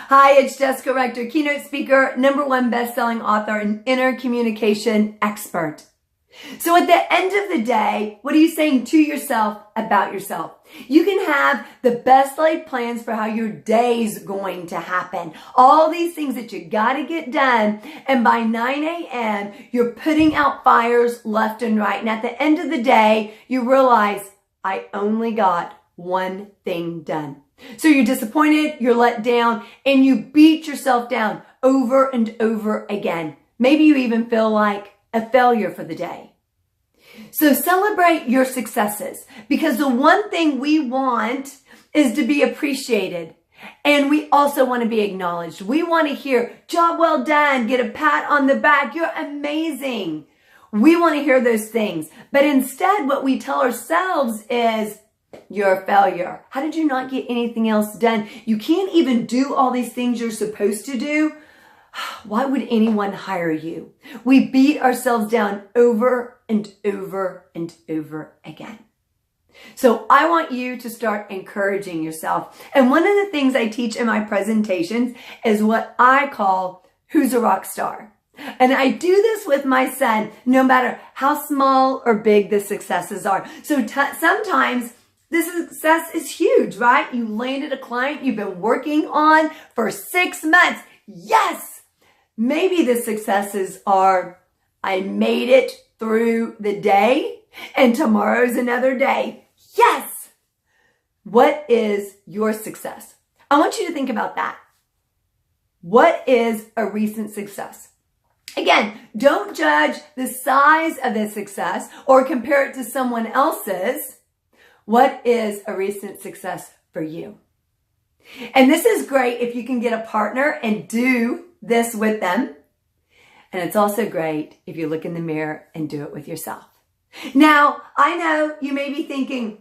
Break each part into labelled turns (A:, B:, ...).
A: Hi, it's Jessica Rector, keynote speaker, #1 best-selling author, and inner communication expert. So at the end of the day, what are you saying to yourself about yourself? You can have the best laid plans for how your day's going to happen. All these things that you got to get done. And by 9 a.m., you're putting out fires left and right. And at the end of the day, you realize, I only got one thing done. So you're disappointed, you're let down, and you beat yourself down over and over again. Maybe you even feel like a failure for the day. So celebrate your successes, because the one thing we want is to be appreciated. And we also want to be acknowledged. We want to hear, job well done, get a pat on the back, you're amazing. We want to hear those things. But instead, what we tell ourselves is, you're a failure. How did you not get anything else done? You can't even do all these things you're supposed to do. Why would anyone hire you? We beat ourselves down over and over and over again. So I want you to start encouraging yourself. And one of the things I teach in my presentations is what I call, who's a rock star? And I do this with my son, no matter how small or big the successes are. So sometimes this success is huge, right? You landed a client you've been working on for 6 months. Yes! Maybe the successes are, I made it through the day and tomorrow's another day. Yes! What is your success? I want you to think about that. What is a recent success? Again, don't judge the size of the success or compare it to someone else's. What is a recent success for you? And this is great if you can get a partner and do this with them. And it's also great if you look in the mirror and do it with yourself. Now, I know you may be thinking,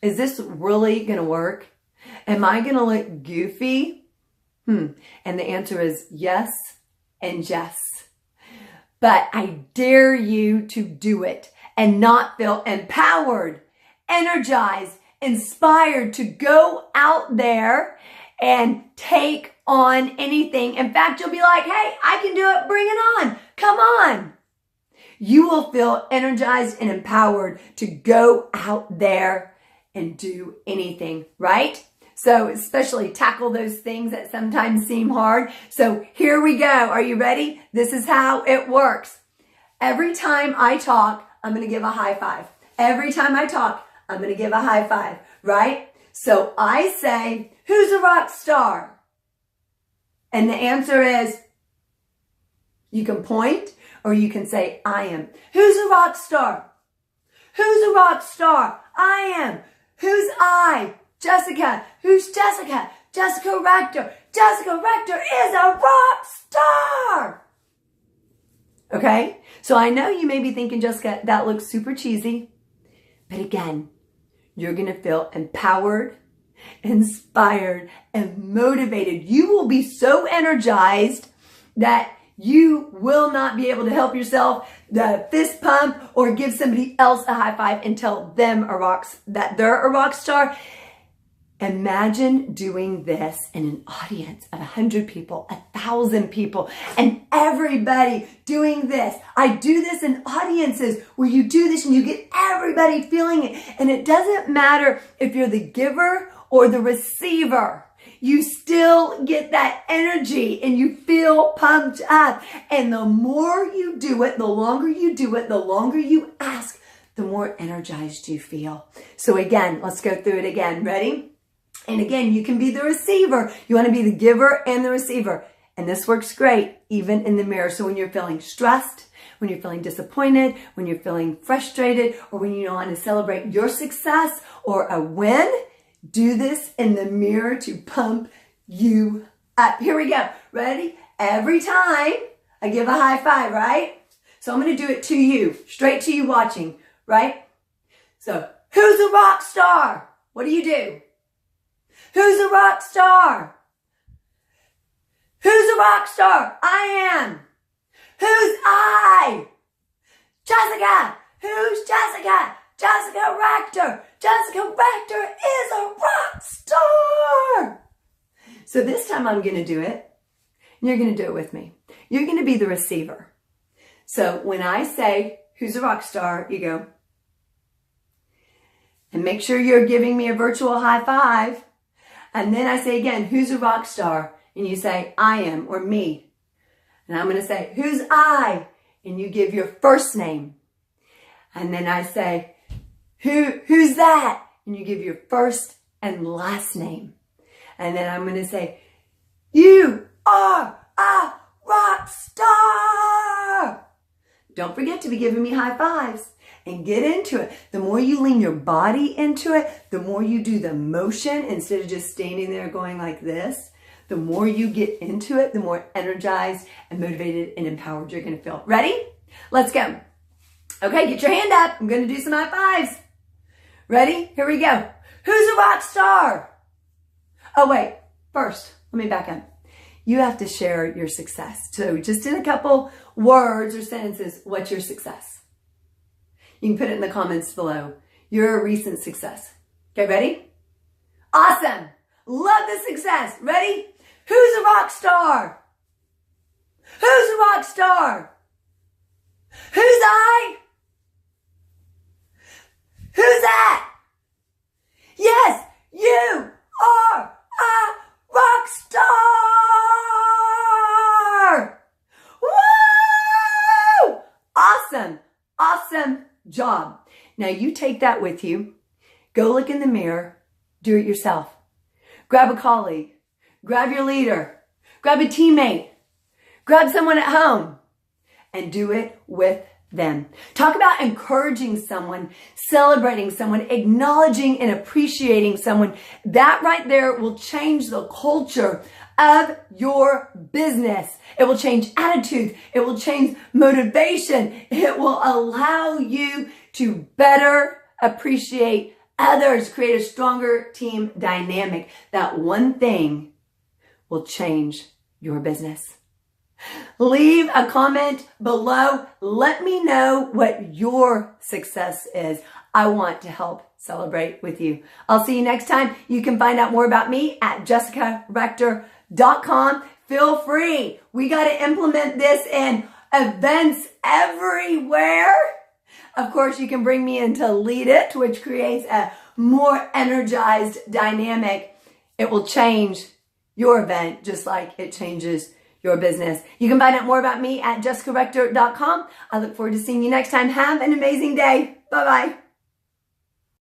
A: is this really going to work? Am I going to look goofy? And the answer is yes and yes. But I dare you to do it and not feel empowered, energized, inspired to go out there and take on anything. In fact, you'll be like, hey, I can do it. Bring it on. Come on. You will feel energized and empowered to go out there and do anything, right? So especially tackle those things that sometimes seem hard. So here we go. Are you ready? This is how it works. Every time I talk, I'm going to give a high five. Every time I talk, I'm going to give a high five, right? So I say, who's a rock star? And the answer is, you can point or you can say, I am. Who's a rock star? Who's a rock star? I am. Who's I? Jessica. Who's Jessica? Jessica Rector. Jessica Rector is a rock star. Okay? So I know you may be thinking, Jessica, that looks super cheesy. But again, you're going to feel empowered, inspired, and motivated. You will be so energized that you will not be able to help yourself, the fist pump, or give somebody else a high five and tell them that they're a rock star. Imagine doing this in an audience of 100 people, 1,000 people, and everybody doing this. I do this in audiences where you do this and you get everybody feeling it. And it doesn't matter if you're the giver or the receiver. You still get that energy and you feel pumped up. And the more you do it, the longer you do it, the longer you ask, the more energized you feel. So again, let's go through it again. Ready? And again, you can be the receiver. You want to be the giver and the receiver. And this works great even in the mirror. So when you're feeling stressed, when you're feeling disappointed, when you're feeling frustrated, or when you want to celebrate your success or a win, do this in the mirror to pump you up. Here we go. Ready? Every time I give a high five, right? So I'm going to do it to you, straight to you watching, right? So who's a rock star? What do you do? Who's a rock star? Who's a rock star? I am. Who's I? Jessica. Who's Jessica? Jessica Rector. Jessica Rector is a rock star. So this time I'm going to do it, and you're going to do it with me. You're going to be the receiver. So when I say, who's a rock star, you go, and make sure you're giving me a virtual high five. And then I say again, who's a rock star? And you say, I am, or me. And I'm going to say, who's I? And you give your first name. And then I say, who's that? And you give your first and last name. And then I'm going to say, you are a rock star. Don't forget to be giving me high fives and get into it. The more you lean your body into it, the more you do the motion instead of just standing there going like this, the more you get into it, the more energized and motivated and empowered you're going to feel. Ready? Let's go. Okay, get your hand up. I'm going to do some high fives. Ready? Here we go. Who's a rock star? Oh, wait. First, let me back up. You have to share your success. So just in a couple words or sentences, what's your success? You can put it in the comments below. Your recent success. Okay, ready? Awesome. Love the success. Ready? Who's a rock star? Who's a rock star? Who's I? Who's that? Yes, you are a rock star! Woo! Awesome. Awesome job. Now you take that with you. Go look in the mirror. Do it yourself. Grab a colleague. Grab your leader. Grab a teammate. Grab someone at home. And do it with them. Talk about encouraging someone, celebrating someone, acknowledging and appreciating someone. That right there will change the culture of your business. It will change attitudes. It will change motivation. It will allow you to better appreciate others, create a stronger team dynamic. That one thing will change your business. Leave a comment below. Let me know what your success is. I want to help celebrate with you. I'll see you next time. You can find out more about me at jessicarector.com. Feel free. We got to implement this in events everywhere. Of course, you can bring me in to lead it, which creates a more energized dynamic. It will change your event just like it changes your business. You can find out more about me at jessicarector.com. I look forward to seeing you next time. Have an amazing day. Bye-bye.